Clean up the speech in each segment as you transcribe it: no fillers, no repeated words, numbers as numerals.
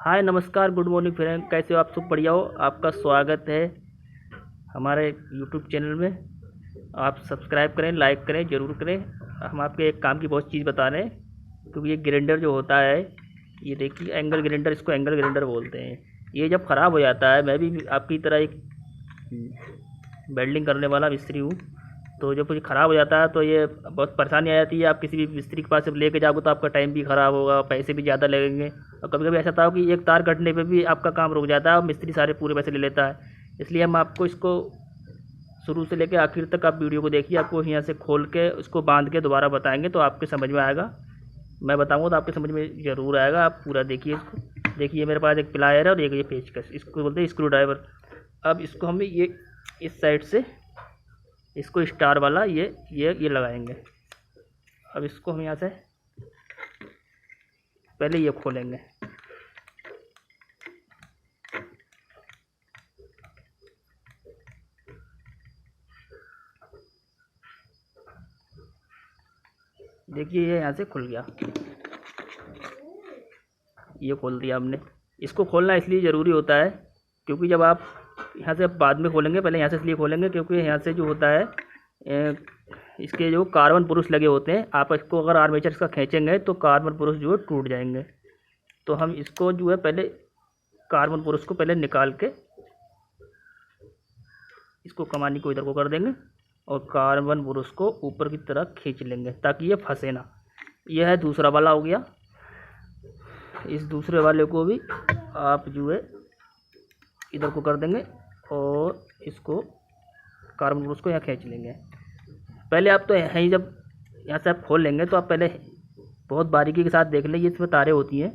हाय नमस्कार good morning friend, कैसे हो आप? सब बढ़िया हो? आपका स्वागत है हमारे यूट्यूब चैनल में। आप सब्सक्राइब करें, लाइक करें, ज़रूर करें। हम आपके एक काम की बहुत चीज़ बता रहे हैं, क्योंकि ये ग्राइंडर जो होता है, ये देखिए एंगल ग्राइंडर, इसको एंगल ग्राइंडर बोलते हैं। ये जब ख़राब हो जाता है, मैं भी आपकी तरह एक वेल्डिंग करने वाला मिस्त्री हूँ। तो जब कुछ ख़राब हो जाता है तो ये बहुत परेशानी आ जाती है। आप किसी भी मिस्त्री के पास जब लेके जाओगे तो आपका टाइम भी ख़राब होगा, पैसे भी ज़्यादा लगेंगे। और कभी कभी ऐसा होता है कि एक तार कटने पे भी आपका काम रुक जाता है और मिस्त्री सारे पूरे पैसे ले लेता है। इसलिए हम आपको इसको शुरू से लेकर आखिर तक आप वीडियो को देखिए। आपको यहाँ से खोल के उसको बांध के दोबारा बताएंगे तो आपके समझ में आएगा। मैं बताऊँगा तो आपके समझ में ज़रूर आएगा। आप पूरा देखिए इसको। देखिए मेरे पास एक प्लायर है और एक ये पेचकस, इसको बोलते हैं स्क्रू ड्राइवर। अब इसको हम ये इस साइड से इसको स्टार वाला ये लगाएंगे। अब इसको हम यहाँ से पहले ये खोलेंगे। देखिए ये यहाँ से खुल गया, ये खोल दिया हमने। इसको खोलना इसलिए ज़रूरी होता है क्योंकि जब आप यहाँ से बाद में खोलेंगे, पहले यहाँ से इसलिए खोलेंगे क्योंकि यहाँ से जो होता है इसके जो कार्बन पुरुष लगे होते हैं, आप इसको अगर आर्मेचर इसका खींचेंगे तो कार्बन पुरुष जो है टूट जाएंगे। तो हम इसको जो है पहले कार्बन पुरुष को पहले निकाल के इसको कमानी को इधर को कर देंगे और कार्बन पुरुष को ऊपर की तरफ खींच लेंगे ताकि ये फंसे ना। यह है दूसरा वाला हो गया। इस दूसरे वाले को भी आप जो है इधर को कर देंगे और इसको कार्बन पुरुष को यहाँ खींच लेंगे। पहले आप तो यहीं जब यहाँ से आप खोल लेंगे तो आप पहले बहुत बारीकी के साथ देख लें। ये इसमें तारें होती हैं,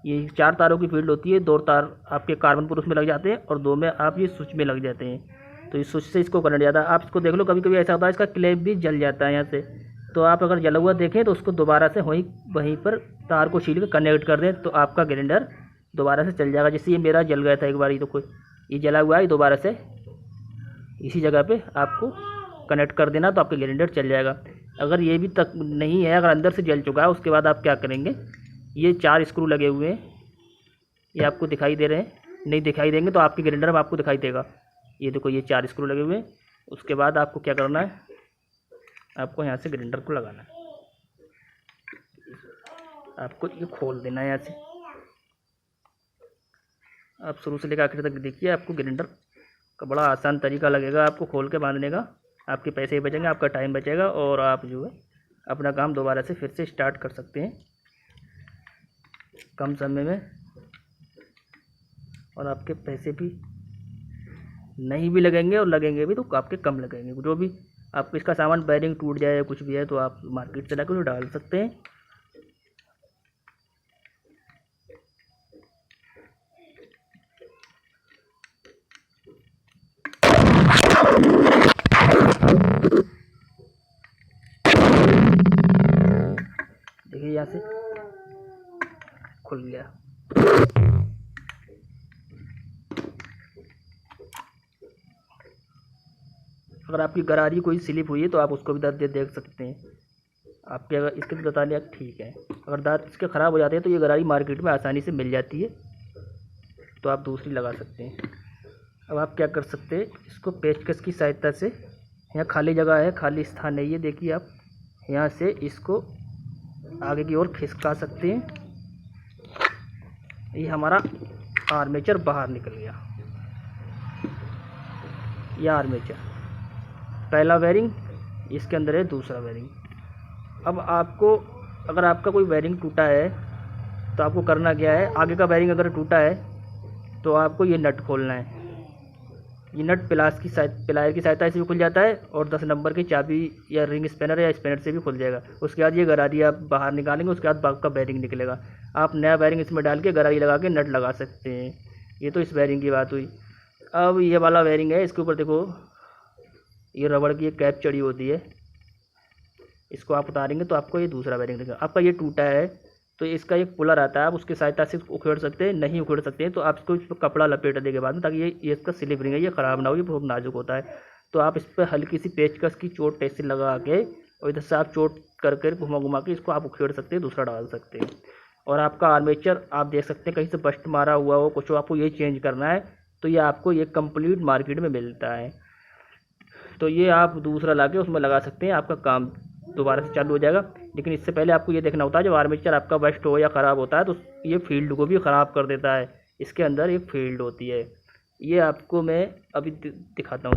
ये 4 तारों की फील्ड होती है। 2 तार आपके कार्बन पुरुष में लग जाते हैं और 2 में आप ये स्विच में लग जाते हैं। तो इस स्विच से इसको करंट जाता है। आप इसको देख लो, कभी कभी ऐसा होता है इसका क्लैंप भी जल जाता है यहाँ से। तो आप अगर जला हुआ देखें तो उसको दोबारा से वहीं पर तार को छील के कनेक्ट कर दें तो आपका ग्राइंडर दोबारा से चल जाएगा। जैसे ये मेरा जल गया था एक बार, ये तो कोई ये जला हुआ है, दोबारा से इसी जगह पे आपको कनेक्ट कर देना तो आपका ग्राइंडर चल जाएगा। अगर ये भी तक नहीं है, अगर अंदर से जल चुका है, उसके बाद आप क्या करेंगे, ये 4 स्क्रू लगे हुए हैं, ये आपको दिखाई दे रहे हैं। नहीं दिखाई देंगे तो आपके ग्राइंडर में आपको दिखाई देगा। ये देखो ये 4 स्क्रू लगे हुए हैं। उसके बाद आपको क्या करना है, आपको यहाँ से ग्राइंडर को लगाना है। आपको ये खोल देना है यहाँ से। आप शुरू से लेकर आखिर तक देखिए, आपको ग्राइंडर का बड़ा आसान तरीका लगेगा आपको खोल के बांधने का। आपके पैसे बचेंगे, आपका टाइम बचेगा और आप जो है अपना काम दोबारा से फिर से स्टार्ट कर सकते हैं कम समय में। और आपके पैसे भी नहीं भी लगेंगे और लगेंगे भी तो आपके कम लगेंगे। जो भी आप इसका सामान बैरिंग टूट जाए या कुछ भी है तो आप मार्केट से लाकर डाल सकते हैं। देखिए यहाँ से खुल गया। अगर आपकी गरारी कोई स्लिप हुई है तो आप उसको भी दांत देख सकते हैं। आपके अगर इसके तो बता लिया ठीक है। अगर दांत इसके ख़राब हो जाते हैं तो ये गरारी मार्केट में आसानी से मिल जाती है, तो आप दूसरी लगा सकते हैं। अब आप क्या कर सकते हैं, इसको पेचकस की सहायता से, यहाँ खाली जगह है, खाली स्थान है, ये देखिए आप यहाँ से इसको आगे की ओर खिसका सकते हैं। ये हमारा आर्मेचर बाहर निकल गया। यह आर्मेचर पहला बेरिंग, इसके अंदर है दूसरा बेरिंग। अब आपको अगर आपका कोई बेरिंग टूटा है तो आपको करना क्या है, आगे का बेरिंग अगर टूटा है तो आपको ये नट खोलना है। ये नट प्लायर की सहायता से भी खुल जाता है और 10 नंबर की चाबी या रिंग स्पैनर या स्पैनर से भी खुल जाएगा। उसके बाद ये गरारी आप बाहर निकालेंगे, उसके बाद आपका बेरिंग निकलेगा। आप नया बेरिंग इसमें डाल के गरारी लगा के नट लगा सकते हैं। ये तो इस बेरिंग की बात हुई। अब ये वाला बेरिंग है, इसके ऊपर देखो ये रबड़ की एक कैप चढ़ी होती है, इसको आप उतारेंगे तो आपको ये दूसरा बेरिंग दिखेगा। आपका ये टूटा है तो इसका एक पुलर आता है, आप उसकी सहायता से उखेड़ सकते हैं। नहीं उखेड़ सकते हैं तो आप इसको इस पर कपड़ा लपेट देंगे बाद में, ताकि ये इसका स्लिप रिंग है, ये ख़राब ना हो, ये बहुत नाजुक होता है। तो आप इस पर हल्की सी पेचकस की चोट ऐसे लगा के और इधर से आप चोट कर घुमा घुमा के इसको आप उखेड़ सकते हैं, दूसरा डाल सकते हैं। और आपका आर्मेचर आप देख सकते हैं कहीं से बस्ट मारा हुआ हो कुछ हो, आपको ये चेंज करना है तो ये आपको ये कंप्लीट मार्केट में मिलता है। तो ये आप दूसरा लाके उसमें लगा सकते हैं, आपका काम दोबारा से चालू हो जाएगा। लेकिन इससे पहले आपको ये देखना होता है जब आर्मेचर आपका बस्ट हो या ख़राब होता है तो ये फील्ड को भी ख़राब कर देता है। इसके अंदर एक फील्ड होती है, ये आपको मैं अभी दिखाता हूँ।